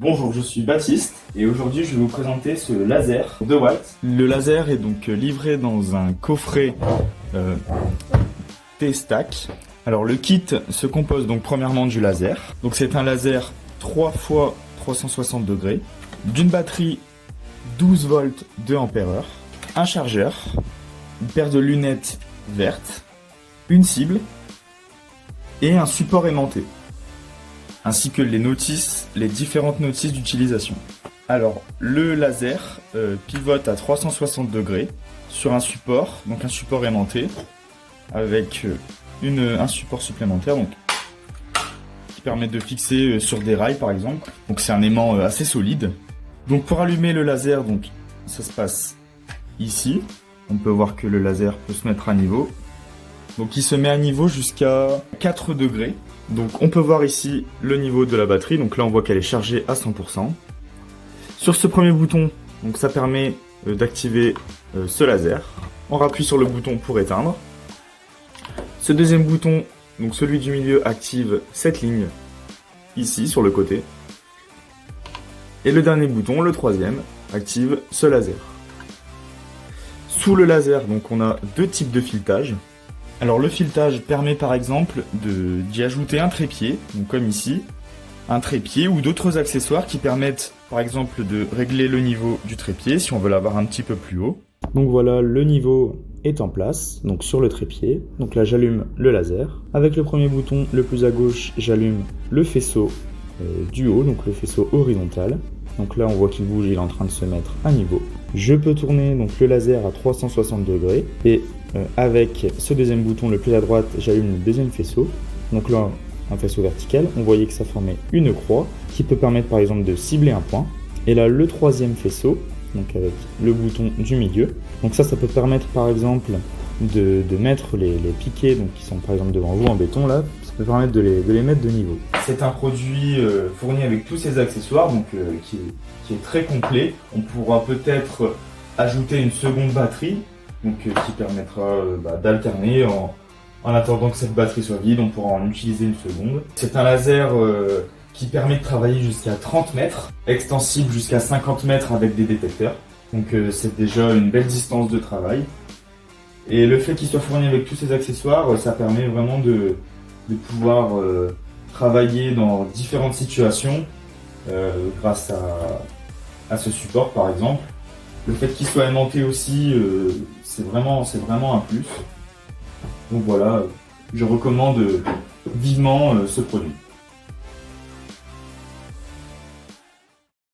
Bonjour, je suis Baptiste et aujourd'hui je vais vous présenter ce laser DeWalt. Le laser est donc livré dans un coffret T-Stack. Alors le kit se compose donc premièrement du laser. Donc c'est un laser 3 x 360 degrés, d'une batterie 12 volts 2 ampères-heure, un chargeur, une paire de lunettes vertes, une cible et un support aimanté, ainsi que les différentes notices d'utilisation. Alors, le laser pivote à 360 degrés sur un support, donc un support aimanté, avec un support supplémentaire, donc, qui permet de fixer sur des rails par exemple. Donc c'est un aimant assez solide. Donc pour allumer le laser, donc ça se passe ici. On peut voir que le laser peut se mettre à niveau. Donc il se met à niveau jusqu'à 4 degrés. Donc on peut voir ici le niveau de la batterie. Donc là on voit qu'elle est chargée à 100%. Sur ce premier bouton, donc ça permet d'activer ce laser. On rappuie sur le bouton pour éteindre. Ce deuxième bouton, donc celui du milieu, active cette ligne ici sur le côté. Et le dernier bouton, le troisième, active ce laser. Sous le laser, donc on a deux types de filetage. Alors le filetage permet par exemple d'y ajouter un trépied, donc comme ici, un trépied ou d'autres accessoires qui permettent par exemple de régler le niveau du trépied si on veut l'avoir un petit peu plus haut. Donc voilà, le niveau est en place, donc sur le trépied. Donc là j'allume le laser. Avec le premier bouton le plus à gauche, j'allume le faisceau du haut, donc le faisceau horizontal. Donc là on voit qu'il bouge, il est en train de se mettre à niveau. Je peux tourner donc le laser à 360 degrés et avec ce deuxième bouton le plus à droite, j'allume le deuxième faisceau. Donc là un faisceau vertical, on voyait que ça formait une croix qui peut permettre par exemple de cibler un point. Et là le troisième faisceau, donc avec le bouton du milieu. Donc ça peut permettre par exemple de mettre les piquets donc qui sont par exemple devant vous en béton là, ça peut permettre de les mettre de niveau. C'est un produit fourni avec tous ces accessoires donc qui est très complet. On pourra peut-être ajouter une seconde batterie donc qui permettra d'alterner en attendant que cette batterie soit vide, on pourra en utiliser une seconde. C'est un laser qui permet de travailler jusqu'à 30 mètres, extensible jusqu'à 50 mètres avec des détecteurs. Donc c'est déjà une belle distance de travail. Et le fait qu'il soit fourni avec tous ces accessoires, ça permet vraiment de pouvoir travailler dans différentes situations grâce à ce support par exemple. Le fait qu'il soit aimanté aussi, c'est vraiment un plus. Donc voilà, je recommande vivement ce produit.